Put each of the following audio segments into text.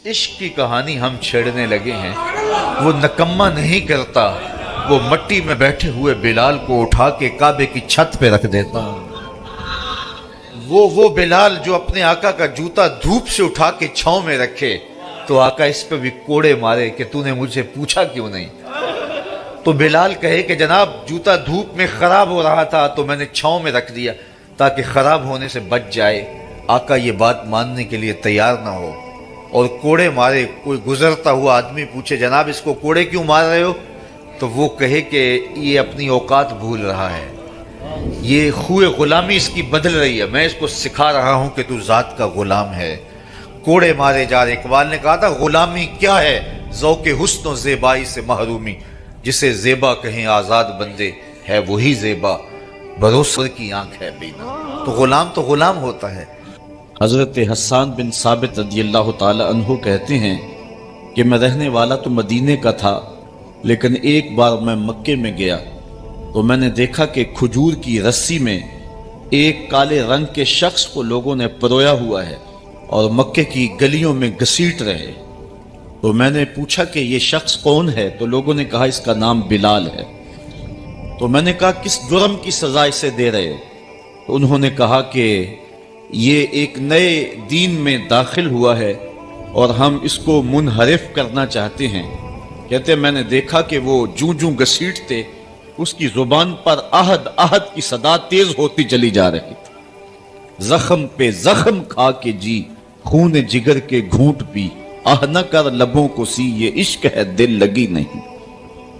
عشق کی کہانی ہم چھیڑنے لگے ہیں، وہ نکما نہیں کرتا، وہ مٹی میں بیٹھے ہوئے بلال کو اٹھا کے کعبے کی چھت پہ رکھ دیتا ہوں۔ وہ بلال جو اپنے آقا کا جوتا دھوپ سے اٹھا کے چھاؤں میں رکھے تو آقا اس پہ بھی کوڑے مارے کہ تو نے مجھے پوچھا کیوں نہیں، تو بلال کہے کہ جناب جوتا دھوپ میں خراب ہو رہا تھا تو میں نے چھاؤں میں رکھ دیا تاکہ خراب ہونے سے بچ جائے۔ آقا یہ بات ماننے کے لیے تیار نہ ہو اور کوڑے مارے۔ کوئی گزرتا ہوا آدمی پوچھے جناب اس کو کوڑے کیوں مار رہے ہو، تو وہ کہے کہ یہ اپنی اوقات بھول رہا ہے، یہ خوئے غلامی اس کی بدل رہی ہے، میں اس کو سکھا رہا ہوں کہ تو ذات کا غلام ہے۔ کوڑے مارے جا رہے۔ اقبال نے کہا تھا غلامی کیا ہے، ذوق حسن و زیبائی سے محرومی، جسے زیبا کہیں آزاد بندے ہے وہی زیبا، بھروسے کی آنکھ ہے بینا۔ تو غلام ہوتا ہے۔ حضرت حسان بن ثابت رضی اللہ تعالی عنہ کہتے ہیں کہ میں رہنے والا تو مدینے کا تھا، لیکن ایک بار میں مکے میں گیا تو میں نے دیکھا کہ کھجور کی رسی میں ایک کالے رنگ کے شخص کو لوگوں نے پرویا ہوا ہے اور مکے کی گلیوں میں گھسیٹ رہے۔ تو میں نے پوچھا کہ یہ شخص کون ہے، تو لوگوں نے کہا اس کا نام بلال ہے۔ تو میں نے کہا کس جرم کی سزا اسے دے رہے ہو، تو انہوں نے کہا کہ یہ ایک نئے دین میں داخل ہوا ہے اور ہم اس کو منحرف کرنا چاہتے ہیں۔ کہتے میں نے دیکھا کہ وہ جوں گھسیٹتے اس کی زبان پر احد احد کی صدا تیز ہوتی چلی جا رہی تھی۔ زخم پہ زخم کھا کے جی، خون جگر کے گھونٹ پی، آہ نہ کر لبوں کو سی، یہ عشق ہے دل لگی نہیں۔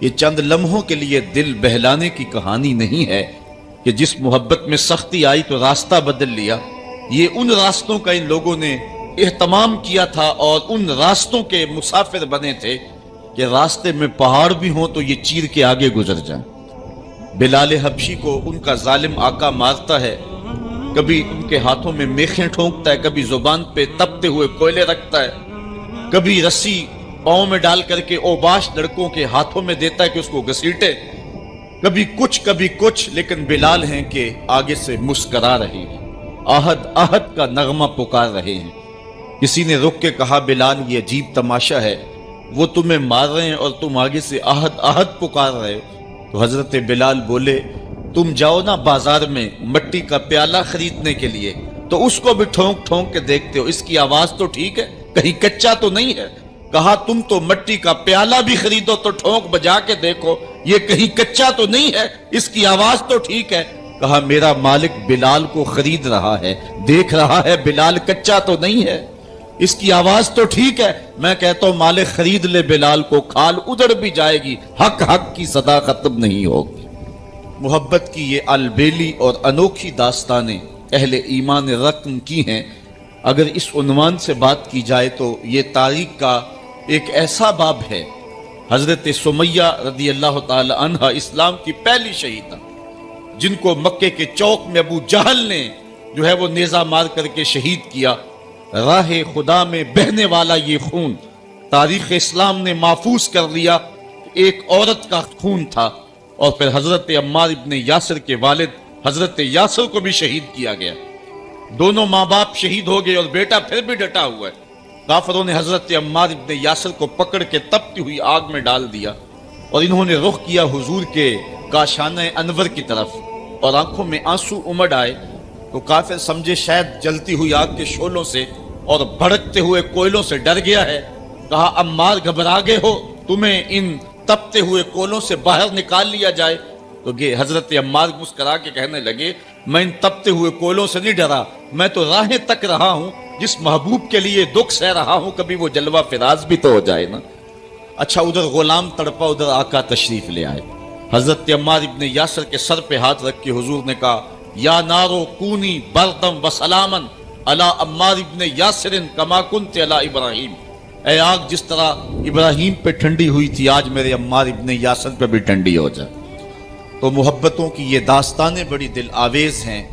یہ چند لمحوں کے لیے دل بہلانے کی کہانی نہیں ہے کہ جس محبت میں سختی آئی تو راستہ بدل لیا۔ یہ ان راستوں کا ان لوگوں نے اہتمام کیا تھا اور ان راستوں کے مسافر بنے تھے کہ راستے میں پہاڑ بھی ہوں تو یہ چیر کے آگے گزر جائیں۔ بلال حبشی کو ان کا ظالم آقا مارتا ہے، کبھی ان کے ہاتھوں میں میخیں ٹھونکتا ہے، کبھی زبان پہ تپتے ہوئے کوئلے رکھتا ہے، کبھی رسی پاؤں میں ڈال کر کے اوباش لڑکوں کے ہاتھوں میں دیتا ہے کہ اس کو گھسیٹے، کبھی کچھ، لیکن بلال ہیں کہ آگے سے مسکرا رہے ہیں، آہد آہد کا نغمہ پکار رہے ہیں۔ کسی نے رک کے کہا بلال یہ عجیب تماشا ہے، وہ تمہیں مار رہے ہیں اور تم آگے سے آہد آہد پکار رہے ہو۔ تو حضرت بلال بولے تم جاؤ نا بازار میں مٹی کا پیالہ خریدنے کے لیے تو اس کو بھی ٹھونک کے دیکھتے ہو، اس کی آواز تو ٹھیک ہے، کہیں کچا تو نہیں ہے۔ کہا تم تو مٹی کا پیالہ بھی خریدو تو ٹھونک بجا کے دیکھو، یہ کہیں کچا تو نہیں ہے، اس کی آواز تو ٹھیک ہے۔ کہا میرا مالک بلال کو خرید رہا ہے، دیکھ رہا ہے بلال کچا تو نہیں ہے، اس کی آواز تو ٹھیک ہے۔ میں کہتا ہوں مالک خرید لے بلال کو، کھال ادھر بھی جائے گی، حق کی صدا ختم نہیں ہوگی۔ محبت کی یہ البیلی اور انوکھی داستانیں اہل ایمان رقم کی ہیں۔ اگر اس عنوان سے بات کی جائے تو یہ تاریخ کا ایک ایسا باب ہے۔ حضرت سمیہ رضی اللہ تعالی عنہ اسلام کی پہلی شہیدہ، جن کو مکے کے چوک میں ابو جہل نے جو ہے وہ نیزہ مار کر کے شہید کیا۔ راہ خدا میں بہنے والا یہ خون تاریخ اسلام نے محفوظ کر لیا، ایک عورت کا خون تھا۔ اور پھر حضرت عمار ابن یاسر کے والد حضرت یاسر کو بھی شہید کیا گیا، دونوں ماں باپ شہید ہو گئے اور بیٹا پھر بھی ڈٹا ہوا ہے۔ کافروں نے حضرت عمار ابن یاسر کو پکڑ کے تپتی ہوئی آگ میں ڈال دیا اور انہوں نے رخ کیا حضور کے کاشانہ انور کی طرف اور آنکھوں میں آنسو امڑ آئے تو کافر سمجھے شاید جلتی ہوئی آگ کے شعلوں سے اور بھڑکتے ہوئے کوئلوں سے ڈر گیا ہے۔ کہا عمار گھبرا گئے ہو، تمہیں ان تپتے ہوئے کولوں سے باہر نکال لیا جائے؟ تو حضرت عمار مسکرا کے کہنے لگے میں ان تپتے ہوئے کولوں سے نہیں ڈرا، میں تو راہیں تک رہا ہوں، جس محبوب کے لیے دکھ سہ رہا ہوں کبھی وہ جلوہ فراز بھی تو ہو جائے نا۔ اچھا ادھر غلام تڑپا، ادھر آقا تشریف لے آئے۔ حضرت عمار ابن یاسر کے سر پہ ہاتھ رکھ کے حضور نے کہا یا نارو کونی بردم و سلامن علی عمار ابن یاسر کما کنت علی ابراہیم، اے آگ جس طرح ابراہیم پہ ٹھنڈی ہوئی تھی آج میرے عمار ابن یاسر پہ بھی ٹھنڈی ہو جائے۔ تو محبتوں کی یہ داستانیں بڑی دل آویز ہیں،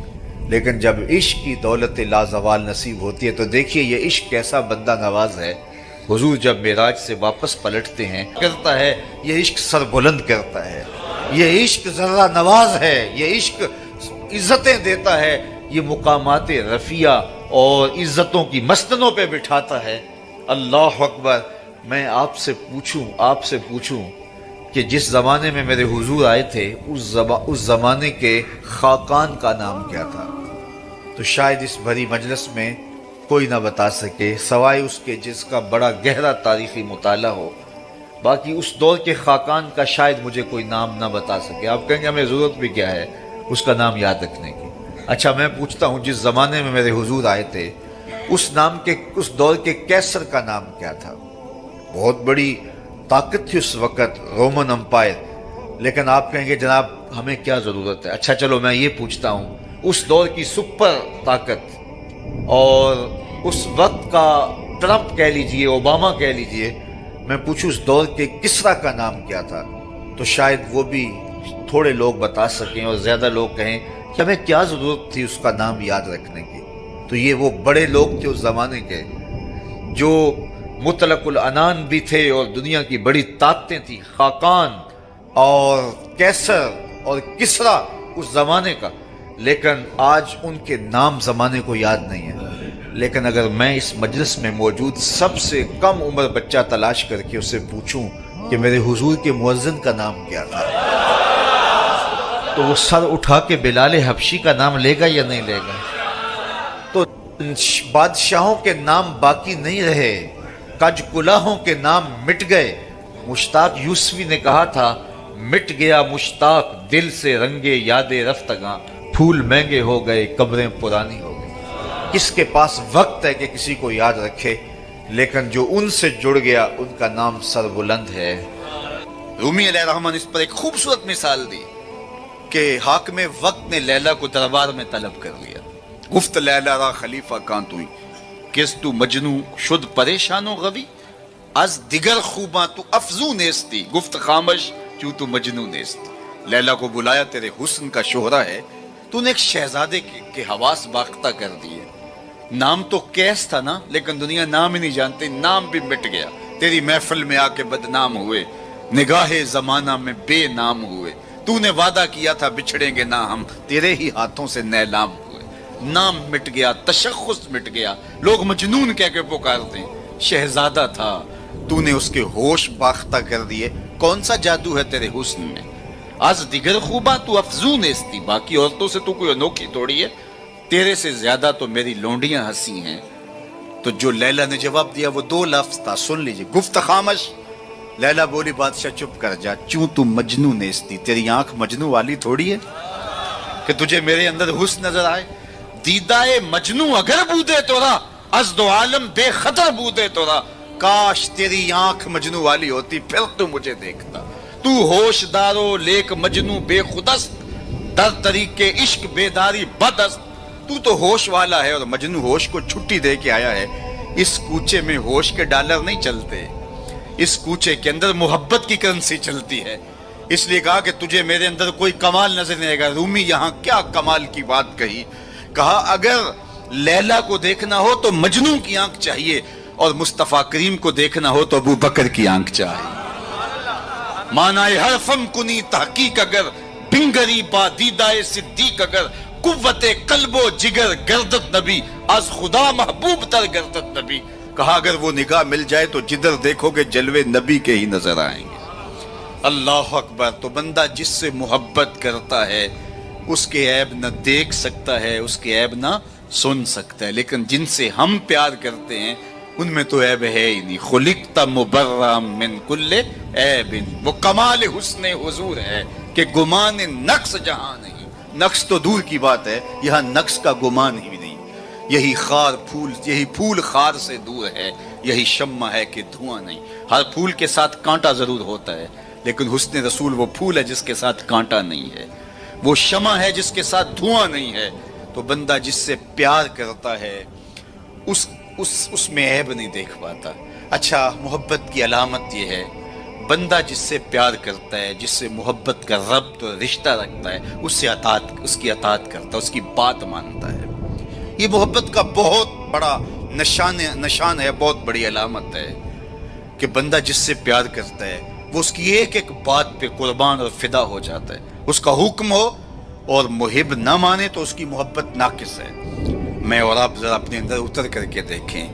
لیکن جب عشق کی دولت لازوال نصیب ہوتی ہے تو دیکھیے یہ عشق کیسا بندہ نواز ہے۔ حضور جب معراج سے واپس پلٹتے ہیں کرتا ہے یہ عشق سر بلند کرتا ہے، یہ عشق ذرہ نواز ہے، یہ عشق عزتیں دیتا ہے، یہ مقامات رفیع اور عزتوں کی مسندوں پہ بٹھاتا ہے۔ اللہ اکبر! میں آپ سے پوچھوں کہ جس زمانے میں میرے حضور آئے تھے اس زمانے کے خاقان کا نام کیا تھا؟ تو شاید اس بھری مجلس میں کوئی نہ بتا سکے سوائے اس کے جس کا بڑا گہرا تاریخی مطالعہ ہو۔ باقی اس دور کے خاقان کا شاید مجھے کوئی نام نہ بتا سکے۔ آپ کہیں گے ہمیں ضرورت بھی کیا ہے اس کا نام یاد رکھنے کی؟ اچھا، میں پوچھتا ہوں جس زمانے میں میرے حضور آئے تھے اس دور کے کیسر کا نام کیا تھا؟ بہت بڑی طاقت تھی اس وقت، رومن امپائر، لیکن آپ کہیں گے جناب ہمیں کیا ضرورت ہے؟ اچھا چلو میں یہ پوچھتا ہوں، اس دور کی سپر طاقت اور اس وقت کا ٹرمپ کہہ لیجئے، اوباما کہہ لیجئے، میں پوچھوں اس دور کے کسرا کا نام کیا تھا؟ تو شاید وہ بھی تھوڑے لوگ بتا سکیں اور زیادہ لوگ کہیں کہ ہمیں کیا ضرورت تھی اس کا نام یاد رکھنے کی۔ تو یہ وہ بڑے لوگ تھے اس زمانے کے جو مطلق العنان بھی تھے اور دنیا کی بڑی طاقتیں تھیں، خاقان اور کیسر اور کسرا اس زمانے کا، لیکن آج ان کے نام زمانے کو یاد نہیں ہے۔ لیکن اگر میں اس مجلس میں موجود سب سے کم عمر بچہ تلاش کر کے اسے پوچھوں کہ میرے حضور کے مؤذن کا نام کیا تھا، تو وہ سر اٹھا کے بلال حبشی کا نام لے گا یا نہیں لے گا؟ تو بادشاہوں کے نام باقی نہیں رہے، کج کلاہوں کے نام مٹ گئے۔ مشتاق یوسفی نے کہا تھا، مٹ گیا مشتاق دل سے رنگے یاد رفتگاں، پھول مہنگے ہو گئے قبریں پرانی ہو گئی۔ کس کے پاس وقت ہے کہ کسی کو یاد رکھے؟ لیکن جو ان سے جڑ گیا ان کا نام سربلند ہے۔ رومی علیہ الرحمن اس پر ایک خوبصورت مثال دی کہ حاکم وقت نے لیلا کو دربار میں طلب کر لیا۔ گفت لیلا را خلیفہ کان توئی، کس تو مجنو شد پریشان و غوی، از دیگر خوباں تو افزو نیستی، گفت خامش چوں تو مجنو نیستی۔ لیلا کو بلایا، تیرے حسن کا شہرہ ہے، تو نے ایک شہزادے کے حواس باختہ کر دیے۔ نام تو کیس تھا نا، لیکن دنیا نام ہی نہیں جانتے، نام بھی مٹ گیا۔ تیری محفل میں آ کے بدنام ہوئے، نگاہ زمانہ میں بے نام ہوئے۔ تو نے وعدہ کیا تھا بچھڑیں گے نہ ہم، تیرے ہی ہاتھوں سے نیلام ہوئے۔ نام مٹ گیا، تشخص مٹ گیا، لوگ مجنون کہہ کے پکارتے ہیں۔ شہزادہ تھا، تو نے اس کے ہوش باختہ کر دیے۔ کون سا جادو ہے تیرے حسن میں؟ از دیگر خوباں تو افزون نیستی، باقی عورتوں سے تو کوئی انوکھی توڑی ہے، تیرے سے زیادہ تو میری لونڈیاں ہنسی ہیں۔ تو جو لیلا نے جواب دیا وہ دو لفظ تھا، سن لیجئے، گفت خامش۔ لیلا بولی، بادشاہ چپ کر جا، چوں تو مجنو نیستی، تیری آنکھ مجنو والی تھوڑی ہے کہ تجھے میرے اندر حسن نظر آئے۔ دیدائے مجنو اگر بودے تورا، از دو عالم بے خطر بودے تورا، کاش تیری آنکھ مجنو والی ہوتی پھر تو مجھے دیکھتا۔ تو ہوش دارو لیک مجنو بے خودست، در طریق عشق بیداری بدست۔ تو ہوش والا ہے اور مجنو ہوش کو چھٹی دے کے آیا ہے۔ اس کوچے میں ہوش کے ڈالر نہیں چلتے، اس کوچے کے اندر محبت کی کرنسی چلتی ہے۔ اس لیے کہا کہ تجھے میرے اندر کوئی کمال نظر نہیں آئے گا۔ رومی یہاں کیا کمال کی بات کہی، کہا اگر لیلا کو دیکھنا ہو تو مجنو کی آنکھ چاہیے، اور مصطفیٰ کریم کو دیکھنا ہو تو ابو بکر کی آنکھ چاہیے۔ معنی حرفم کنی تحقیق اگر، بنگری با دیدائے صدیق اگر، قوت قلب و جگر گردت نبی، از خدا محبوب تر گردت نبی۔ کہا اگر وہ نگاہ مل جائے تو جدھر دیکھو گے جلوے نبی کے ہی نظر آئیں گے۔ اللہ اکبر! تو بندہ جس سے محبت کرتا ہے اس کے عیب نہ دیکھ سکتا ہے، اس کے عیب نہ سن سکتا ہے، لیکن جن سے ہم پیار کرتے ہیں ان میں تو عیب ہے ہی نہیں۔ خلقت مبرأ من کل عیب، وہ کمال حسن حضور ہے کہ گمان نقص جہاں نہیں۔ نقص تو دور کی بات ہے، یہاں نقص کا گمان ہی نہیں۔ یہی پھول خار سے دور ہے، یہی شمع ہے کہ دھواں نہیں۔ ہر پھول کے ساتھ کانٹا ضرور ہوتا ہے، لیکن حسن رسول وہ پھول ہے جس کے ساتھ کانٹا نہیں ہے، وہ شمع ہے جس کے ساتھ دھواں نہیں ہے۔ تو بندہ جس سے پیار کرتا ہے اس میں عیب نہیں دیکھ پاتا۔ اچھا، محبت کی علامت یہ ہے، بندہ جس سے پیار کرتا ہے، جس سے محبت کا ربط اور رشتہ رکھتا ہے، اس کی اطاعت کرتا ہے، اس کی بات مانتا ہے۔ یہ محبت کا بہت بڑا نشان ہے، بہت بڑی علامت ہے کہ بندہ جس سے پیار کرتا ہے وہ اس کی ایک ایک بات پہ قربان اور فدا ہو جاتا ہے۔ اس کا حکم ہو اور محب نہ مانے تو اس کی محبت ناقص ہے۔ میں اور آپ ذرا اپنے اندر اتر کر کے دیکھیں،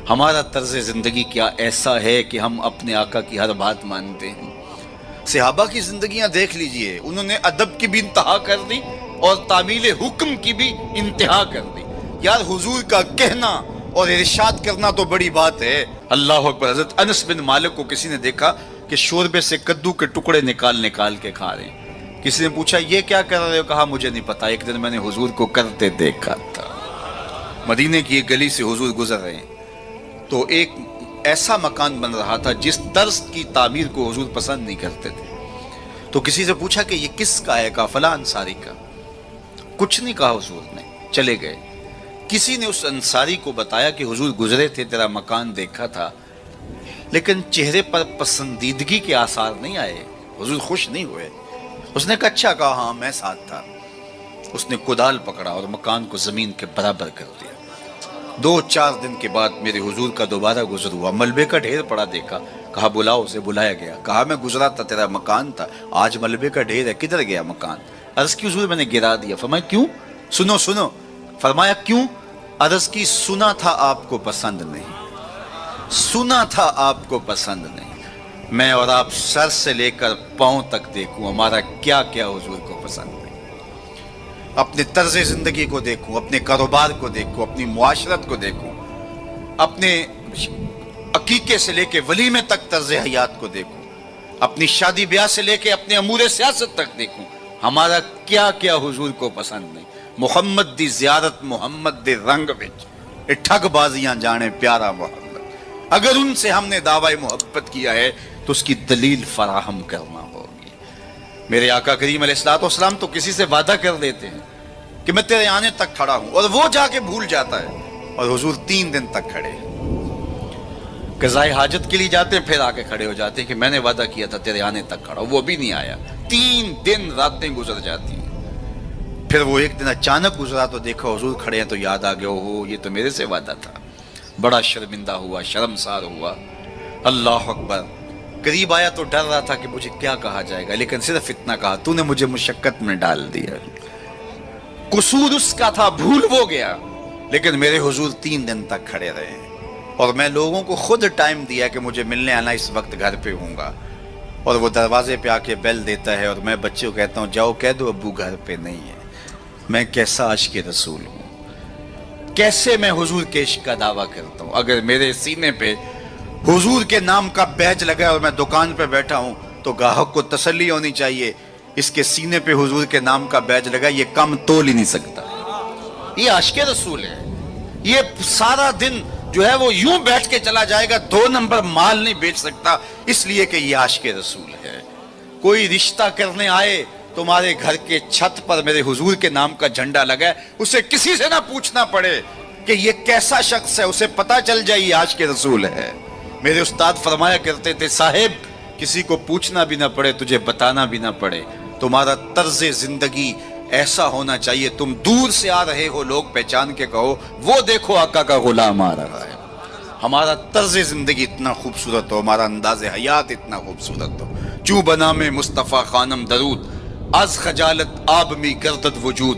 ہمارا طرز زندگی کیا ایسا ہے کہ ہم اپنے آقا کی ہر بات مانتے ہیں؟ صحابہ کی زندگیاں دیکھ لیجئے، انہوں نے ادب کی بھی انتہا کر دی اور تعمیل حکم کی بھی انتہا کر دی۔ یار حضور کا کہنا اور ارشاد کرنا تو بڑی بات ہے۔ اللہ اکبر۔ حضرت انس بن مالک کو کسی نے دیکھا کہ شوربے سے کدو کے ٹکڑے نکال نکال کے کھا رہے ہیں۔ کسی نے پوچھا یہ کیا کر رہے ہو؟ کہا مجھے نہیں پتا، ایک دن میں نے حضور کو کرتے دیکھا تھا۔ مدینے کی ایک گلی سے حضور گزر رہے ہیں تو ایک ایسا مکان بن رہا تھا جس طرز کی تعمیر کو حضور پسند نہیں کرتے تھے۔ تو کسی سے پوچھا کہ یہ کس کا ہے؟ کہا فلاں انصاری کا۔ کچھ نہیں کہا حضور نے، چلے گئے۔ کسی نے اس انصاری کو بتایا کہ حضور گزرے تھے، تیرا مکان دیکھا تھا، لیکن چہرے پر پسندیدگی کے آثار نہیں آئے، حضور خوش نہیں ہوئے۔ اس نے کہا اچھا، کہا ہاں میں ساتھ تھا۔ اس نے کدال پکڑا اور مکان کو زمین کے برابر کر دیا۔ 2-4 دن کے بعد میرے حضور کا دوبارہ گزر ہوا، ملبے کا ڈھیر پڑا دیکھا۔ کہا بلاؤ اسے، بلایا گیا۔ کہا میں گزرا تھا، تیرا مکان تھا، آج ملبے کا ڈھیر ہے، کدھر گیا مکان؟ عرض کی حضور میں نے گرا دیا۔ فرمایا کیوں؟ سنو سنو۔ فرمایا کیوں؟ عرض کی سنا تھا آپ کو پسند نہیں، سنا تھا آپ کو پسند نہیں۔ میں اور آپ سر سے لے کر پاؤں تک دیکھوں ہمارا کیا کیا حضور کو پسند نہیں۔ اپنے طرز زندگی کو دیکھوں، اپنے کاروبار کو دیکھوں، اپنی معاشرت کو دیکھوں، اپنے عقیقے سے لے کے ولیمے تک طرز حیات کو دیکھوں، اپنی شادی بیاہ سے لے کے اپنے امور سیاست تک دیکھوں، ہمارا کیا کیا حضور کو پسند نہیں۔ محمد دی زیارت محمد دے رنگ وچ اے ٹھگ بازیاں جانے پیارا محمد۔ اگر ان سے ہم نے دعوی محبت کیا ہے تو اس کی دلیل فراہم کرنا ہوگی۔ میرے آقا کریم علیہ الصلوۃ والسلام تو کسی سے وعدہ کر دیتے ہیں کہ میں تیرے آنے تک کھڑا ہوں، اور وہ جا کے بھول جاتا ہے، اور حضور 3 دن تک کھڑے ہیں۔ قضائے حاجت کے لیے جاتے ہیں، پھر آ کے کھڑے ہو جاتے ہیں کہ میں نے وعدہ کیا تھا تیرے آنے تک کھڑا ہوں، وہ بھی نہیں آیا۔ 3 دن راتیں گزر جاتی ہیں۔ پھر وہ ایک دن اچانک گزرا تو دیکھا حضور کھڑے ہیں، تو یاد آ گیا ہو یہ تو میرے سے وعدہ تھا۔ بڑا شرمندہ ہوا، شرمسار ہوا۔ اللہ اکبر۔ قریب آیا تو ڈر رہا تھا کہ مجھے کیا کہا جائے گا، لیکن صرف اتنا کہا تو نے مجھے مشقت میں ڈال دیا۔ قصور اس کا تھا، بھول وہ گیا، لیکن میرے حضور 3 دن تک کھڑے رہے ہیں۔ اور میں لوگوں کو خود ٹائم دیا کہ مجھے ملنے آنا، اس وقت گھر پہ ہوں گا، اور وہ دروازے پہ آ کے بیل دیتا ہے، اور میں بچے کو کہتا ہوں جاؤ کہہ دو ابو گھر پہ نہیں ہے۔ میں کیسا عاشق رسول ہوں، کیسے میں حضور کے عشق کا دعویٰ کرتا ہوں۔ اگر میرے سینے پہ حضور کے نام کا بیج لگا ہے اور میں دکان پہ بیٹھا ہوں تو گاہک کو تسلی ہونی چاہیے، اس کے سینے پہ حضور کے نام کا بیج لگا، یہ کم تول ہی نہیں سکتا۔ یہ عاشق رسول ہے۔ یہ سارا دن جو ہے وہ یوں بیٹھ کے چلا جائے گا، 2 نمبر مال نہیں بیچ سکتا، اس لیے کہ یہ عاشق رسول ہے۔ کوئی رشتہ کرنے آئے تمہارے گھر کے چھت پر میرے حضور کے نام کا جھنڈا لگا ہے، اسے کسی سے نہ پوچھنا پڑے کہ یہ کیسا شخص ہے، اسے پتا چل جائے یہ عاشق رسول ہے۔ میرے استاد فرمایا کرتے تھے صاحب کسی کو پوچھنا بھی نہ پڑے، تجھے بتانا بھی نہ پڑے، تمہارا طرز زندگی ایسا ہونا چاہیے، تم دور سے آ رہے ہو لوگ پہچان کے کہو وہ دیکھو آقا کا غلام آ رہا ہے۔ ہمارا طرز زندگی اتنا خوبصورت ہو، ہمارا انداز حیات اتنا خوبصورت ہو۔ چوں بنا میں مصطفیٰ خانم درود، از خجالت آب می گردد وجود،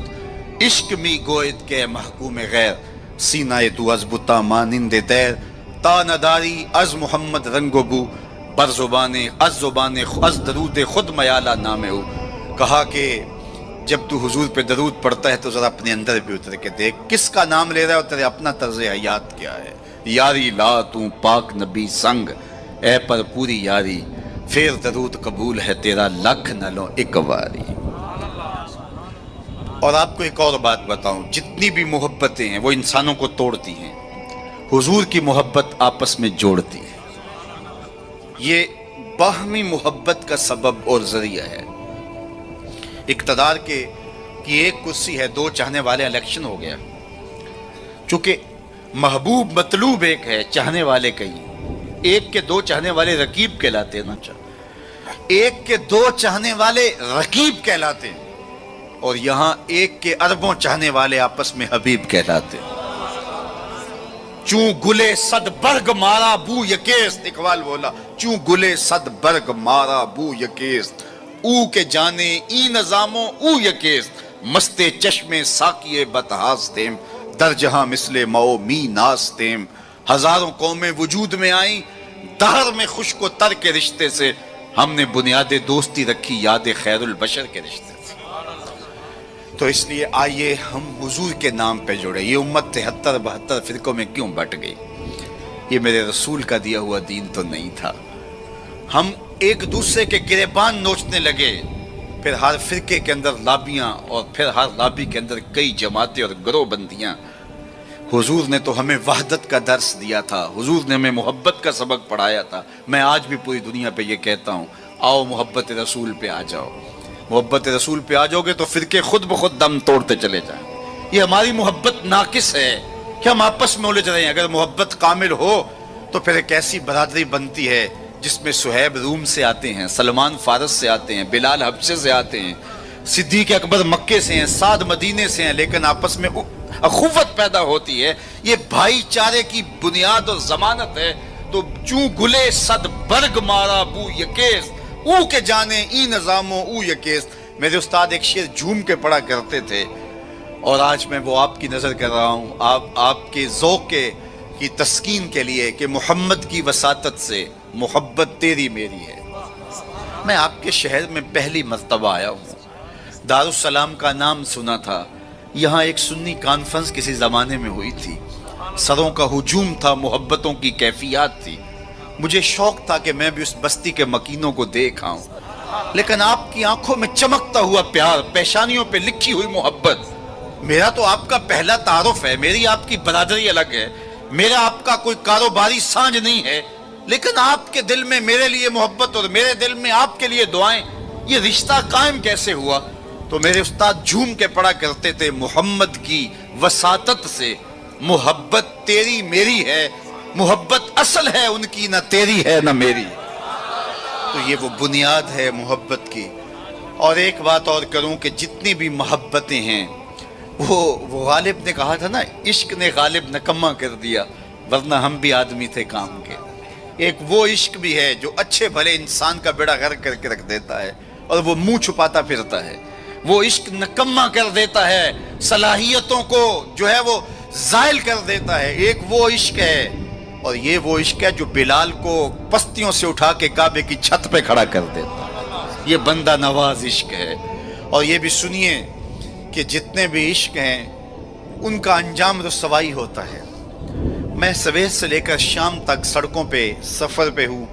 عشق می گوید کے محکوم غیر، سینہ تو از بتا مانند دیر، تا نداری از محمد رنگ و بو، بر زبان از درود خود میالہ نام ہو۔ کہا کہ جب تو حضور پہ درود پڑھتا ہے تو ذرا اپنے اندر بھی اتر کے دیکھ کس کا نام لے رہا ہے اور تیرے اپنا طرز حیات کیا ہے۔ یاری لا تو پاک نبی سنگ، اے پر پوری یاری، پھر درود قبول ہے تیرا لکھ نہ لو ایک واری۔ اور آپ کو ایک اور بات بتاؤں، جتنی بھی محبتیں ہیں وہ انسانوں کو توڑتی ہیں، حضور کی محبت آپس میں جوڑتی ہے۔ یہ باہمی محبت کا سبب اور ذریعہ ہے۔ اقتدار کی ایک کرسی ہے، 2 چاہنے والے، الیکشن ہو گیا، چونکہ محبوب مطلوب ایک ہے، چاہنے والے کئی، ایک کے 2 چاہنے والے رقیب کہلاتے ہیں نا، ایک کے 2 چاہنے والے رقیب کہلاتے ہیں، اور یہاں ایک کے اربوں چاہنے والے آپس میں حبیب کہلاتے ہیں۔ چوں گلے صد برگ مارا بو یکیست، اقبال بولا چوں گلے صد برگ مارا بو یکیست، او کے جانے ای نظاموں او یکیست، مستے چشمے ساکیے بتہاز دیم، در جہاں مثل مو می ناز تیم، ہزاروں قومیں وجود میں آئیں دہر میں خشک و تر کے رشتے سے، ہم نے بنیاد دوستی رکھی یاد خیر البشر کے رشتے سے۔ تو اس لیے آئیے ہم حضور کے نام پہ جڑے۔ یہ امت 73-72 فرقوں میں کیوں بٹ گئی؟ یہ میرے رسول کا دیا ہوا دین تو نہیں تھا۔ ہم ایک دوسرے کے گریبان نوچنے لگے، پھر ہر فرقے کے اندر لابیاں، اور پھر ہر لابی کے اندر کئی جماعتیں اور گروہ بندیاں۔ حضور نے تو ہمیں وحدت کا درس دیا تھا، حضور نے ہمیں محبت کا سبق پڑھایا تھا۔ میں آج بھی پوری دنیا پہ یہ کہتا ہوں، آؤ محبت رسول پہ آ جاؤ۔ محبت رسول پہ آ جاؤ گے تو فرقے خود بخود دم توڑتے چلے جائیں۔ یہ ہماری محبت ناقص ہے کہ ہم آپس میں الجھ رہے ہیں۔ اگر محبت کامل ہو تو پھر ایک ایسی برادری بنتی ہے جس میں صہیب روم سے آتے ہیں، سلمان فارس سے آتے ہیں، بلال حبشے سے آتے ہیں، صدیق اکبر مکے سے ہیں، سعد مدینے سے ہیں، لیکن آپس میں اخوت پیدا ہوتی ہے۔ یہ بھائی چارے کی بنیاد اور ضمانت ہے۔ تو چوں گلے صد برگ مارا بو یکیس، او کے جانے ای نظاموں او یکیس۔ میرے استاد ایک شعر جھوم کے پڑھا کرتے تھے، اور آج میں وہ آپ کی نظر کر رہا ہوں، آپ کے ذوق کی تسکین کے لیے کہ محمد کی وساطت سے محبت تیری میری ہے۔ میں آپ کے شہر میں پہلی مرتبہ آیا ہوں، دارالسلام کا نام سنا تھا۔ یہاں ایک سنی کانفرنس کسی زمانے میں ہوئی تھی، سروں کا ہجوم تھا، محبتوں کی کیفیات تھی۔ مجھے شوق تھا کہ میں بھی اس بستی کے مکینوں کو دیکھ آؤں، لیکن آپ کی آنکھوں میں چمکتا ہوا پیار، پیشانیوں پہ لکھی ہوئی محبت۔ میرا تو آپ کا پہلا تعارف ہے، میری آپ کی برادری الگ ہے، میرا آپ کا کوئی کاروباری سانج نہیں ہے، لیکن آپ کے دل میں میرے لیے محبت اور میرے دل میں آپ کے لیے دعائیں، یہ رشتہ قائم کیسے ہوا؟ تو میرے استاد جھوم کے پڑھا کرتے تھے، محمد کی وساطت سے محبت تیری میری ہے، محبت اصل ہے ان کی، نہ تیری ہے نہ میری۔ تو یہ وہ بنیاد ہے محبت کی۔ اور ایک بات اور کروں کہ جتنی بھی محبتیں ہیں، وہ غالب نے کہا تھا نا، عشق نے غالب نکما کر دیا، ورنہ ہم بھی آدمی تھے کام کے۔ ایک وہ عشق بھی ہے جو اچھے بھلے انسان کا بیڑا غرق کر کے رکھ دیتا ہے، اور وہ منہ چھپاتا پھرتا ہے۔ وہ عشق نکما کر دیتا ہے، صلاحیتوں کو جو ہے وہ زائل کر دیتا ہے۔ ایک وہ عشق ہے، اور یہ وہ عشق ہے جو بلال کو پستیوں سے اٹھا کے کعبے کی چھت پہ کھڑا کر دیتا ہے۔ یہ بندہ نواز عشق ہے۔ اور یہ بھی سنیے کہ جتنے بھی عشق ہیں ان کا انجام رسوائی ہوتا ہے۔ میں سویر سے لے کر شام تک سڑکوں پہ سفر پہ ہوں۔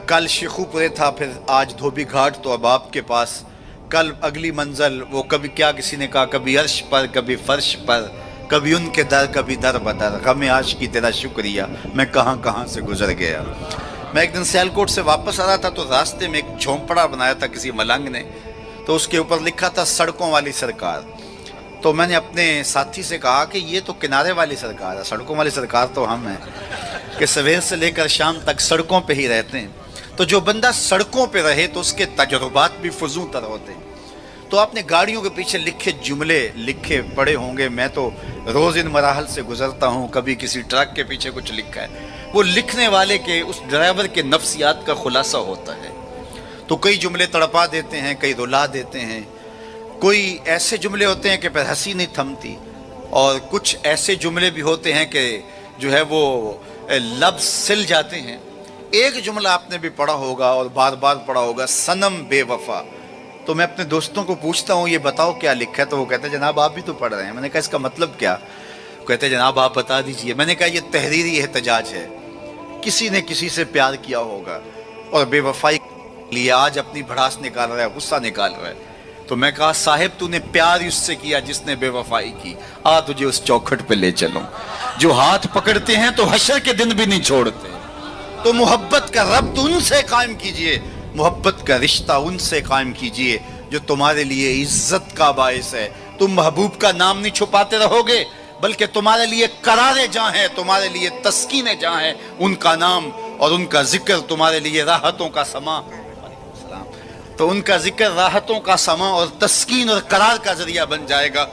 کل شیخو پورے تھا، پھر آج دھوبی گھاٹ، تو اب آپ کے پاس کل اگلی منزل وہ کبھی کیا کسی نے کہا، کبھی عرش پر کبھی فرش پر، کبھی ان کے در کبھی در بدر، غم عاشقی تیرا شکریہ میں کہاں کہاں سے گزر گیا۔ میں ایک دن سیالکوٹ سے واپس آ رہا تھا، تو راستے میں ایک جھونپڑا بنایا تھا کسی ملنگ نے، تو اس کے اوپر لکھا تھا سڑکوں والی سرکار۔ تو میں نے اپنے ساتھی سے کہا کہ یہ تو کنارے والی سرکار ہے، سڑکوں والی سرکار تو ہم ہیں کہ سویر سے لے کر شام تک سڑکوں پہ ہی رہتے ہیں۔ تو جو بندہ سڑکوں پہ رہے تو اس کے تجربات بھی فزوں تر ہوتے ہیں۔ تو آپ نے گاڑیوں کے پیچھے لکھے جملے لکھے پڑھے ہوں گے، میں تو روز ان مراحل سے گزرتا ہوں۔ کبھی کسی ٹرک کے پیچھے کچھ لکھا ہے، وہ لکھنے والے کے، اس ڈرائیور کے نفسیات کا خلاصہ ہوتا ہے۔ تو کئی جملے تڑپا دیتے ہیں، کئی رلا دیتے ہیں، کوئی ایسے جملے ہوتے ہیں کہ پھر ہنسی نہیں تھمتی، اور کچھ ایسے جملے بھی ہوتے ہیں کہ جو ہے وہ لفظ سل جاتے ہیں۔ ایک جملہ آپ نے بھی پڑھا ہوگا اور بار بار پڑھا ہوگا، صنم بے وفا۔ تو میں اپنے دوستوں کو پوچھتا ہوں یہ بتاؤ کیا لکھا ہے، تو وہ کہتے ہیں جناب آپ بھی تو پڑھ رہے ہیں۔ میں نے کہا اس کا مطلب کیا؟ کہتے ہیں جناب آپ بتا دیجئے۔ میں نے کہا یہ تحریری احتجاج ہے، کسی نے کسی سے پیار کیا ہوگا اور بے وفائی لیے آج اپنی بھڑاس نکال رہا ہے، غصہ نکال رہا ہے۔ تو میں کہا صاحب تو نے پیار اس سے کیا جس نے بے وفائی کی، آ تجھے اس چوکھٹ پہ لے چلوں۔ جو ہاتھ پکڑتے ہیں تو حشر کے دن بھی نہیں چھوڑتے۔ تو محبت کا ربط ان سے قائم کیجئے، محبت کا رشتہ ان سے قائم کیجئے جو تمہارے لیے عزت کا باعث ہے۔ تم محبوب کا نام نہیں چھپاتے رہو گے، بلکہ تمہارے لیے قرار جاں ہے، تمہارے لیے تسکین جاں ہے ان کا نام، اور ان کا ذکر تمہارے لیے راحتوں کا سما۔ تو ان کا ذکر راحتوں کا سما اور تسکین اور قرار کا ذریعہ بن جائے گا۔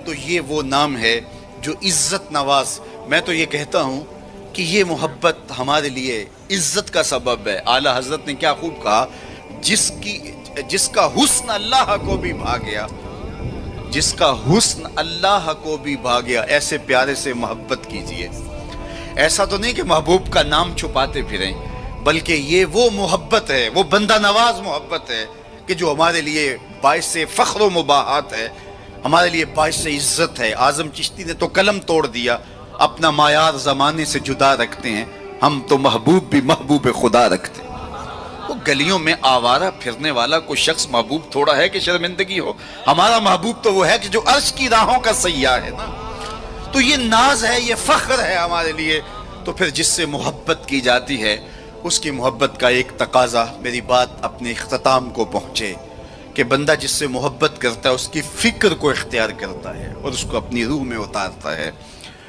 تو یہ وہ نام ہے جو عزت نواز۔ میں تو یہ کہتا ہوں کہ یہ محبت ہمارے لیے عزت کا سبب ہے۔ اعلیٰ حضرت نے کیا خوب کہا، جس کا حسن اللہ کو بھی بھا گیا، جس کا حسن اللہ کو بھی بھا گیا، ایسے پیارے سے محبت کیجئے۔ ایسا تو نہیں کہ محبوب کا نام چھپاتے پھریں، بلکہ یہ وہ محبت ہے، وہ بندہ نواز محبت ہے کہ جو ہمارے لیے باعث فخر و مباحات ہے، ہمارے لیے باعث عزت ہے۔ اعظم چشتی نے تو قلم توڑ دیا، اپنا معیار زمانے سے جدا رکھتے ہیں، ہم تو محبوب بھی محبوب خدا رکھتے ہیں۔ وہ گلیوں میں آوارہ پھرنے والا کوئی شخص محبوب تھوڑا ہے کہ شرمندگی ہو؟ ہمارا محبوب تو وہ ہے کہ جو عرش کی راہوں کا سیاح ہے نا۔ تو یہ ناز ہے، یہ فخر ہے ہمارے لیے۔ تو پھر جس سے محبت کی جاتی ہے، اس کی محبت کا ایک تقاضا، میری بات اپنے اختتام کو پہنچے، کہ بندہ جس سے محبت کرتا ہے اس کی فکر کو اختیار کرتا ہے اور اس کو اپنی روح میں اتارتا ہے،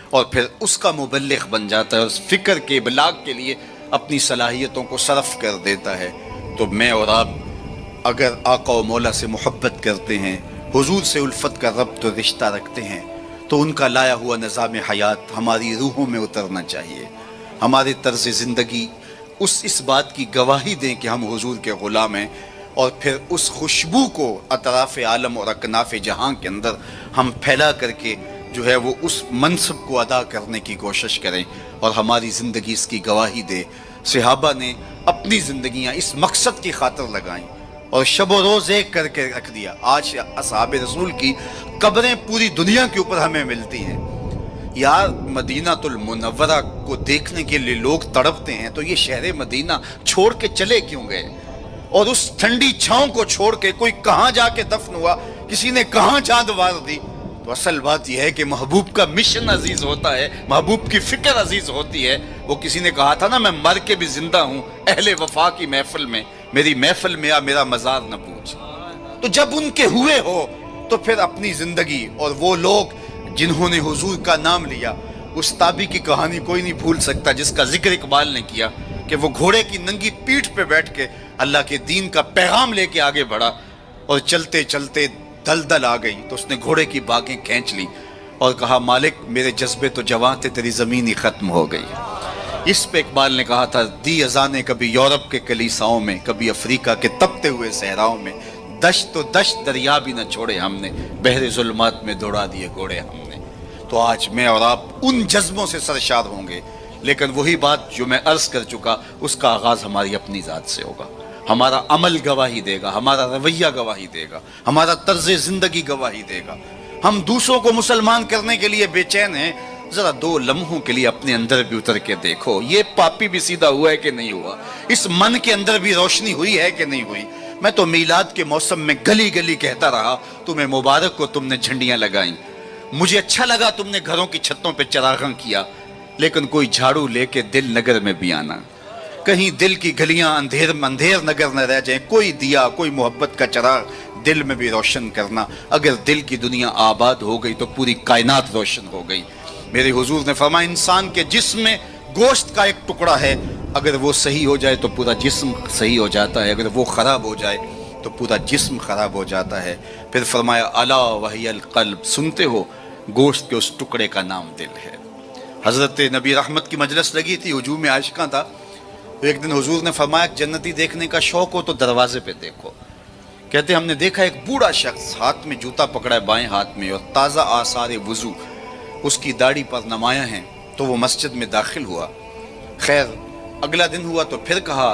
اور پھر اس کا مبلغ بن جاتا ہے، اس فکر کے ابلاغ کے لیے اپنی صلاحیتوں کو صرف کر دیتا ہے۔ تو میں اور آپ اگر آقا و مولا سے محبت کرتے ہیں، حضور سے الفت کا ربط و رشتہ رکھتے ہیں، تو ان کا لایا ہوا نظام حیات ہماری روحوں میں اترنا چاہیے۔ ہمارے طرز زندگی اس بات کی گواہی دیں کہ ہم حضور کے غلام ہیں، اور پھر اس خوشبو کو اطراف عالم اور اکناف جہاں کے اندر ہم پھیلا کر کے جو ہے وہ اس منصب کو ادا کرنے کی کوشش کریں، اور ہماری زندگی اس کی گواہی دے۔ صحابہ نے اپنی زندگیاں اس مقصد کی خاطر لگائیں اور شب و روز ایک کر کے رکھ دیا۔ آج اصحاب رسول کی قبریں پوری دنیا کے اوپر ہمیں ملتی ہیں۔ یار مدینہ المنورہ کو دیکھنے کے لیے لوگ تڑپتے ہیں، تو یہ شہر مدینہ چھوڑ کے چلے کیوں گئے؟ اور اس ٹھنڈی چھاؤں کو چھوڑ کے کوئی کہاں جا کے دفن ہوا، کسی نے کہاں چاند وار دی؟ تو اصل بات یہ ہے کہ محبوب کا مشن عزیز ہوتا ہے، محبوب کی فکر عزیز ہوتی ہے۔ وہ کسی نے کہا تھا نا، میں مر کے بھی زندہ ہوں اہل وفا کی محفل میں، میری محفل میں آ میرا مزار نہ پوچھ۔ تو جب ان کے ہوئے ہو تو پھر اپنی زندگی، اور وہ لوگ جنہوں نے حضور کا نام لیا، اس تابی کی کہانی کوئی نہیں بھول سکتا جس کا ذکر اقبال نے کیا، کہ وہ گھوڑے کی ننگی پیٹھ پہ بیٹھ کے اللہ کے دین کا پیغام لے کے آگے بڑھا، اور چلتے چلتے دلدل آ گئی تو اس نے گھوڑے کی باگیں کھینچ لی اور کہا، مالک میرے جذبے تو جواں تھے، تیری زمین ہی ختم ہو گئی۔ اس پہ اقبال نے کہا تھا، دی اذانیں کبھی یورپ کے کلیساؤں میں، کبھی افریقہ کے تپتے ہوئے صحراؤں میں، دشت تو دشت دریا بھی نہ چھوڑے ہم نے، بحر ظلمات میں دوڑا دیے گھوڑے ہم نے۔ تو آج میں اور آپ ان جذبوں سے سرشار ہوں گے، لیکن وہی بات جو میں عرض کر چکا، اس کا آغاز ہماری اپنی ذات سے ہوگا۔ ہمارا عمل گواہی دے گا، ہمارا رویہ گواہی دے گا، ہمارا طرز زندگی گواہی دے گا۔ ہم دوسروں کو مسلمان کرنے کے لیے بے چین ہیں، ذرا 2 لمحوں کے لیے اپنے اندر بھی اتر کے دیکھو، یہ پاپی بھی سیدھا ہوا ہے کہ نہیں ہوا؟ اس من کے اندر بھی روشنی ہوئی ہے کہ نہیں ہوئی؟ میں تو میلاد کے موسم میں گلی گلی کہتا رہا، تمہیں مبارک کو تم نے جھنڈیاں لگائیں، مجھے اچھا لگا تم نے گھروں کی چھتوں پہ چراغاں کیا، لیکن کوئی جھاڑو لے کے دل نگر میں بھی آنا، کہیں دل کی گلیاں اندھیر نگر نہ رہ جائیں، کوئی دیا، کوئی محبت کا چراغ دل میں بھی روشن کرنا۔ اگر دل کی دنیا آباد ہو گئی تو پوری کائنات روشن ہو گئی۔ میرے حضور نے فرمایا، انسان کے جسم میں گوشت کا ایک ٹکڑا ہے، اگر وہ صحیح ہو جائے تو پورا جسم صحیح ہو جاتا ہے، اگر وہ خراب ہو جائے تو پورا جسم خراب ہو جاتا ہے۔ پھر فرمایا، الا وہی القلب، سنتے ہو گوشت کے اس ٹکڑے کا نام دل ہے۔ حضرت نبی رحمت کی مجلس لگی تھی، ہجوم عاشقاں تھا۔ ایک دن حضور نے فرمایا، جنتی دیکھنے کا شوق ہو تو دروازے پہ دیکھو۔ کہتے ہم نے دیکھا ایک بوڑھا شخص ہاتھ میں جوتا پکڑا ہے بائیں ہاتھ میں، اور تازہ آثار وضو اس کی داڑھی پر نمایاں ہیں، تو وہ مسجد میں داخل ہوا۔ خیر اگلا دن ہوا تو پھر کہا،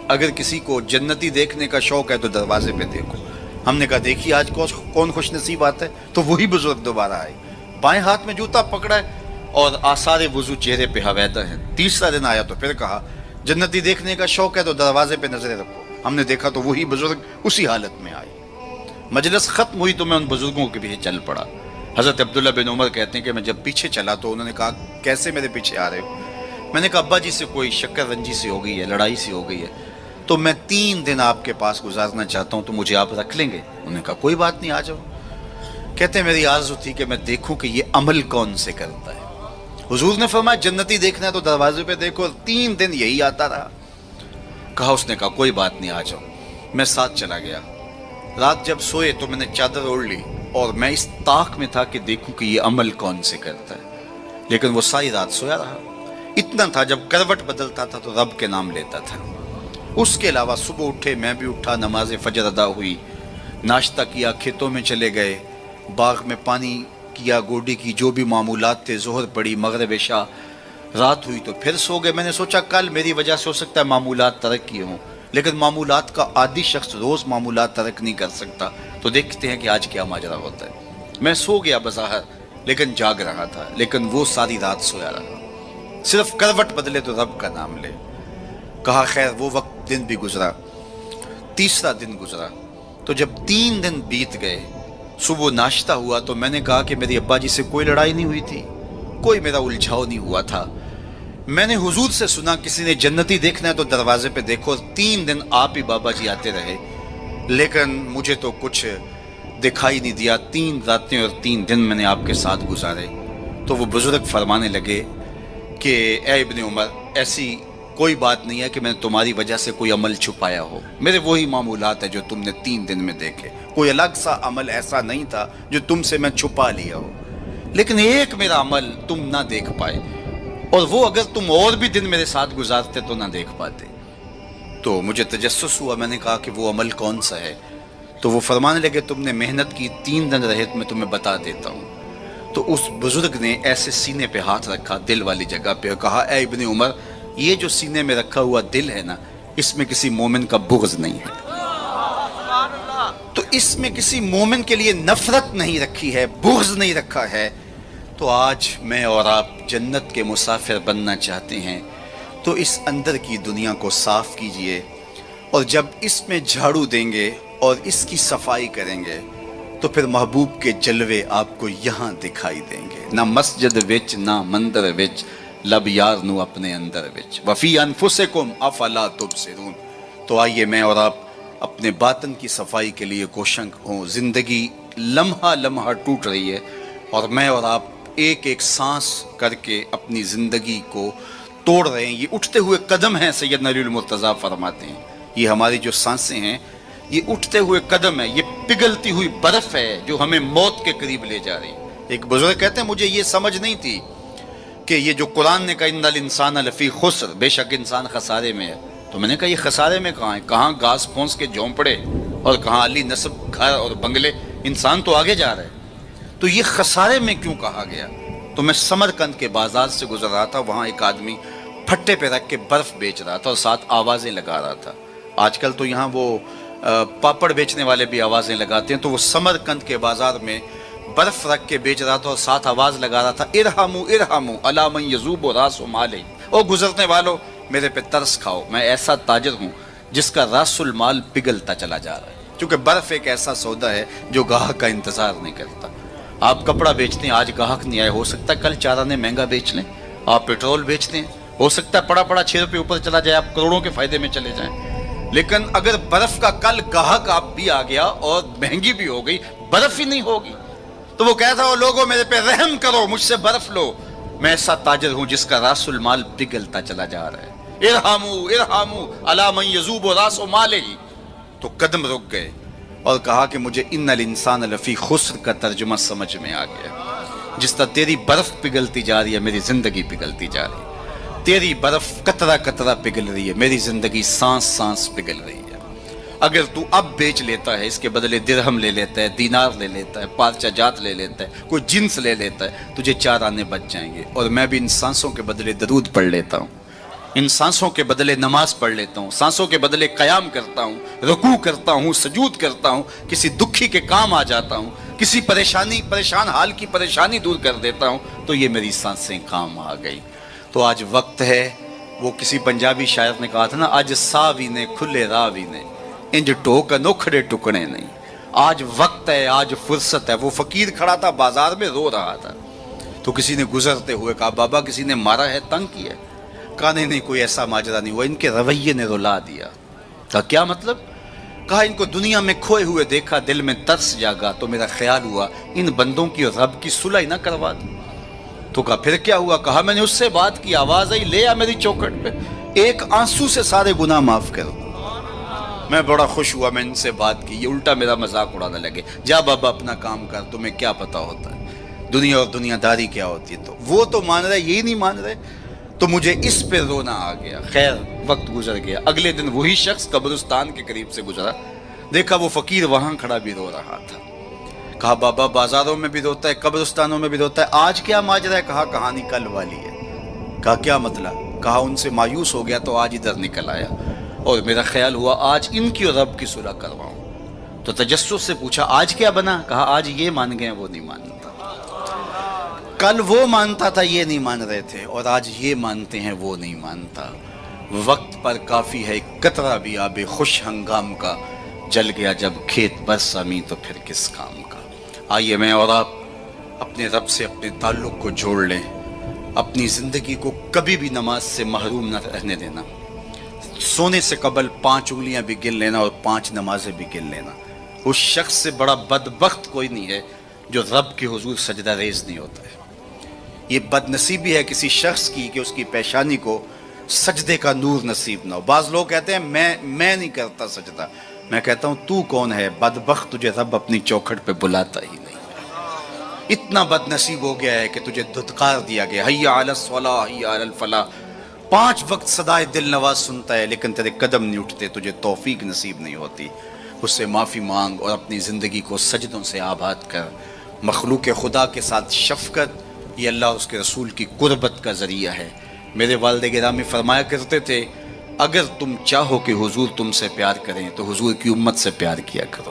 اگر کسی کو جنتی دیکھنے کا شوق ہے تو دروازے پہ دیکھو۔ ہم نے کہا دیکھیے آج کون خوش نصیب آتا ہے، تو وہی بزرگ دوبارہ آئے، بائیں ہاتھ میں جوتا پکڑا ہے اور آثار وضو چہرے پہ حویدہ ہیں۔ تیسرا دن آیا تو پھر کہا، جنتی دیکھنے کا شوق ہے تو دروازے پہ نظریں رکھو۔ ہم نے دیکھا تو وہی بزرگ اسی حالت میں آئے۔ مجلس ختم ہوئی تو میں ان بزرگوں کے پیچھے چل پڑا۔ حضرت عبداللہ بن عمر کہتے ہیں کہ میں جب پیچھے چلا تو انہوں نے کہا، کیسے میرے پیچھے آ رہے ہو؟ میں نے کہا، ابا جی سے کوئی شکر رنجی سی ہو گئی ہے، لڑائی سی ہو گئی ہے، تو میں 3 دن آپ کے پاس گزارنا چاہتا ہوں، تو مجھے آپ رکھ لیں گے؟ انہوں نے کہا کوئی بات نہیں، آ جاؤ۔ کہتے ہیں میری آرزو تھی کہ میں دیکھوں کہ یہ عمل کون سے کرتا ہے۔ حضور نے فرمایا جنتی دیکھنا ہے تو دروازے پہ دیکھو، 3 دن یہی آتا رہا۔ کہا، اس نے کہا کوئی بات نہیں، آ جاؤ۔ میں ساتھ چلا گیا۔ رات جب سوئے تو میں نے چادر اوڑھ لی اور میں اس طاق میں تھا کہ دیکھوں کہ یہ عمل کون سے کرتا ہے، لیکن وہ ساری رات سویا رہا۔ اتنا تھا جب کروٹ بدلتا تھا تو رب کے نام لیتا تھا۔ اس کے علاوہ صبح اٹھے، میں بھی اٹھا، نماز فجر ادا ہوئی، ناشتہ کیا، کھیتوں میں چلے گئے، باغ میں پانی کیا، گوڈی کی جو بھی معمولات تھے، ظہر پڑی، مغرب عشاء، رات ہوئی تو پھر سو گئے۔ میں نے سوچا کل میری وجہ سے ہو سکتا ہے معمولات ترک کیے ہوں، لیکن معمولات کا عادی شخص روز معمولات ترک نہیں کر سکتا، تو دیکھتے ہیں کہ آج کیا ماجرا ہوتا ہے۔ میں سو گیا بظاہر، لیکن جاگ رہا تھا، لیکن وہ ساری رات سویا رہا، صرف کروٹ بدلے تو رب کا نام لے۔ کہا خیر وہ وقت دن بھی گزرا، تیسرا دن گزرا، تو جب 3 دن بیت گئے، صبح ناشتہ ہوا تو میں نے کہا کہ میری ابا جی سے کوئی لڑائی نہیں ہوئی تھی، کوئی میرا الجھاؤ نہیں ہوا تھا۔ میں نے حضور سے سنا کسی نے جنتی دیکھنا ہے تو دروازے پہ دیکھو، 3 دن آپ ہی بابا جی آتے رہے، لیکن مجھے تو کچھ دکھائی نہیں دیا۔ 3 راتیں اور 3 دن میں نے آپ کے ساتھ گزارے۔ تو وہ بزرگ فرمانے لگے کہ اے ابن عمر، ایسی کوئی بات نہیں ہے کہ میں نے تمہاری وجہ سے کوئی عمل چھپایا ہو، میرے وہی معمولات ہیں جو تم نے 3 دن میں دیکھے، کوئی الگ سا عمل ایسا نہیں تھا جو تم سے میں چھپا لیا ہو، لیکن ایک میرا عمل تم نہ دیکھ پائے، اور وہ اگر تم اور بھی دن میرے ساتھ گزارتے تو نہ دیکھ پاتے۔ تو مجھے تجسس ہوا، میں نے کہا کہ وہ عمل کون سا ہے؟ تو وہ فرمانے لگے تم نے محنت کی، 3 دن رہے تو میں تمہیں بتا دیتا ہوں۔ تو اس بزرگ نے ایسے سینے پہ ہاتھ رکھا، دل والی جگہ پہ، اور کہا اے ابن عمر، یہ جو سینے میں رکھا ہوا دل ہے نا، اس میں کسی مومن کا بغض نہیں ہے، تو اس میں کسی مومن کے لیے نفرت نہیں رکھی ہے، بغض نہیں رکھا ہے۔ تو آج میں اور آپ جنت کے مسافر بننا چاہتے ہیں تو اس اندر کی دنیا کو صاف کیجئے، اور جب اس میں جھاڑو دیں گے اور اس کی صفائی کریں گے تو پھر محبوب کے جلوے آپ کو یہاں دکھائی دیں گے، نہ مسجد وچ نہ مندر وچ، لب یار نو اپنے اندر وچ، وفی انفسکم افلا تبصرون۔ تو آئیے میں اور آپ اپنے باطن کی صفائی کے لیے کوشاں ہوں۔ زندگی لمحہ لمحہ ٹوٹ رہی ہے، اور میں اور آپ ایک ایک سانس کر کے اپنی زندگی کو توڑ رہے ہیں۔ یہ اٹھتے ہوئے قدم ہیں، سیدنا علی المرتضیٰ فرماتے ہیں، یہ ہماری جو سانسیں ہیں یہ اٹھتے ہوئے قدم ہے، یہ پگھلتی ہوئی برف ہے جو ہمیں موت کے قریب لے جا رہی ہے۔ ایک بزرگ کہتے ہیں مجھے یہ سمجھ نہیں تھی کہ یہ جو قرآن نے کہا ان الانسان لفی خسر، بے شک انسان خسارے میں ہے، تو میں نے کہا یہ خسارے میں کہاں ہے؟ کہاں گھاس پھونس کے جھونپڑے اور کہاں علی نصب گھر اور بنگلے، انسان تو آگے جا رہا ہے، تو یہ خسارے میں کیوں کہا گیا؟ تو میں سمرقند کے بازار سے گزر رہا تھا، وہاں ایک آدمی پھٹے پہ رکھ کے برف بیچ رہا تھا اور ساتھ آوازیں لگا رہا تھا۔ آج کل تو یہاں وہ پاپڑ بیچنے والے بھی آوازیں لگاتے ہیں، تو وہ سمرقند کے بازار میں برف رکھ کے بیچ رہا تھا اور ساتھ آواز لگا رہا تھا ارحموا ارحموا علی من یذوب راس مالہ، او گزرنے والوں میرے پہ ترس کھاؤ، میں ایسا تاجر ہوں جس کا راس المال پگھلتا چلا جا رہا ہے، کیونکہ برف ایک ایسا سودا ہے جو گاہک کا انتظار نہیں کرتا۔ آپ کپڑا بیچتے ہیں، آج گاہک نہیں آئے، ہو سکتا ہے کل 4 آنے مہنگا بیچ لیں۔ آپ پیٹرول بیچتے ہیں، ہو سکتا ہے پڑا 6 روپے اوپر چلا جائے، آپ کروڑوں کے فائدے میں چلے جائیں، لیکن اگر برف کا کل گاہک آپ بھی آ گیا اور مہنگی بھی ہو گئی، برف ہی نہیں ہوگی، تو وہ کہتا ہے لوگوں میرے پہ رحم کرو، مجھ سے برف لو، میں ایسا تاجر ہوں جس کا راس المال پگھلتا چلا جا رہا ہے۔ ارحموا ارحموا علی من یذوب راس مالہ، تو قدم رک گئے اور کہا کہ مجھے ان الانسان لفی خسر کا ترجمہ سمجھ میں آ گیا۔ جس طرح تیری برف پگھلتی جا رہی ہے میری زندگی پگھلتی جا رہی ہے، تیری برف قطرہ قطرہ پگھل رہی ہے، میری زندگی سانس سانس پگھل رہی ہے۔ اگر تو اب بیچ لیتا ہے، اس کے بدلے درہم لے لیتا ہے، دینار لے لیتا ہے، پارچہ جات لے لیتا ہے، کوئی جنس لے لیتا ہے، تجھے 4 آنے بچ جائیں گے، اور میں بھی ان سانسوں کے بدلے درود پڑھ لیتا ہوں، ان سانسوں کے بدلے نماز پڑھ لیتا ہوں، سانسوں کے بدلے قیام کرتا ہوں، رکوع کرتا ہوں، سجود کرتا ہوں، کسی دکھی کے کام آ جاتا ہوں، کسی پریشان حال کی پریشانی دور کر دیتا ہوں، تو یہ میری سانسیں کام آ گئی۔ تو آج وقت ہے، وہ کسی پنجابی شاعر نے کہا تھا نا، آج ساوی نے کھلے راوی نے انج ٹوک نوکھڑے ٹکڑے نہیں، آج وقت ہے، آج فرصت ہے۔ وہ فقیر کھڑا تھا بازار میں رو رہا تھا، تو کسی نے گزرتے ہوئے کہا بابا کسی نے مارا ہے، تنگ کیا ہے؟ کہا نہیں کوئی ایسا ماجرا نہیں ہوا، ان کے رویے نے رلا دیا۔ کہا کیا مطلب؟ کہا ان کو دنیا میں کھوئے ہوئے دیکھا، دل میں ترس جاگا، تو میرا خیال ہوا ان بندوں کی اور رب کی صلح نہ کروا دوں۔ تو کہا پھر کیا ہوا؟ کہا میں نے اس سے بات کی، آواز آئی لے آ میری چوکھٹ پہ، ایک آنسو سے سارے گناہ معاف کر دوں۔ میں بڑا خوش ہوا، میں ان سے بات کی، یہ الٹا میرا مذاق اڑانے لگے، جا بابا اپنا کام کر، تمہیں کیا پتا ہوتا ہے دنیا اور دنیا داری کیا ہوتی ہے۔ تو وہ تو مان رہے، یہی نہیں مان رہے، تو مجھے اس پہ رونا آ گیا۔ خیر وقت گزر گیا، اگلے دن وہی شخص قبرستان کے قریب سے گزرا، دیکھا وہ فقیر وہاں کھڑا بھی رو رہا تھا۔ کہا بابا بازاروں میں بھی روتا ہے، قبرستانوں میں بھی روتا ہے، آج کیا ماجرا ہے؟ کہا کہانی کل والی ہے۔ کہا کیا مطلب؟ کہا ان سے مایوس ہو گیا تو آج ادھر نکل آیا، اور میرا خیال ہوا آج ان کی اور رب کی صلح کرواؤں۔ تو تجسس سے پوچھا آج کیا بنا؟ کہا آج یہ مان گئے وہ نہیں مانتا، کل وہ مانتا تھا یہ نہیں مان رہے تھے، اور آج یہ مانتے ہیں وہ نہیں مانتا۔ وقت پر کافی ہے ایک قطرہ بھی آب خوش ہنگام کا، جل گیا جب کھیت برسا می تو پھر کس کام کا۔ آئیے میں اور آپ اپنے رب سے اپنے تعلق کو جوڑ لیں، اپنی زندگی کو کبھی بھی نماز سے محروم نہ رہنے دینا، سونے سے قبل 5 انگلیاں بھی گن لینا اور 5 نمازیں بھی گن لینا۔ اس شخص سے بڑا بدبخت کوئی نہیں ہے جو رب کے حضور سجدہ ریز نہیں ہوتا ہے۔ یہ بد نصیبی ہے کسی شخص کی کہ اس کی پیشانی کو سجدے کا نور نصیب نہ ہو۔ بعض لوگ کہتے ہیں میں نہیں کرتا سجدہ، میں کہتا ہوں تو کون ہے بدبخت، تجھے رب اپنی چوکھٹ پہ بلاتا ہی نہیں۔ اتنا بد نصیب ہو گیا ہے کہ تجھے دھتکار دیا گیا، حی علی الصلاح حی علی الفلاح، 5 وقت صدائے دل نواز سنتا ہے لیکن تیرے قدم نہیں اٹھتے، تجھے توفیق نصیب نہیں ہوتی۔ اس سے معافی مانگ اور اپنی زندگی کو سجدوں سے آباد کر۔ مخلوق خدا کے ساتھ شفقت یہ اللہ اور اس کے رسول کی قربت کا ذریعہ ہے۔ میرے والد گرامی فرمایا کرتے تھے اگر تم چاہو کہ حضور تم سے پیار کریں تو حضور کی امت سے پیار کیا کرو۔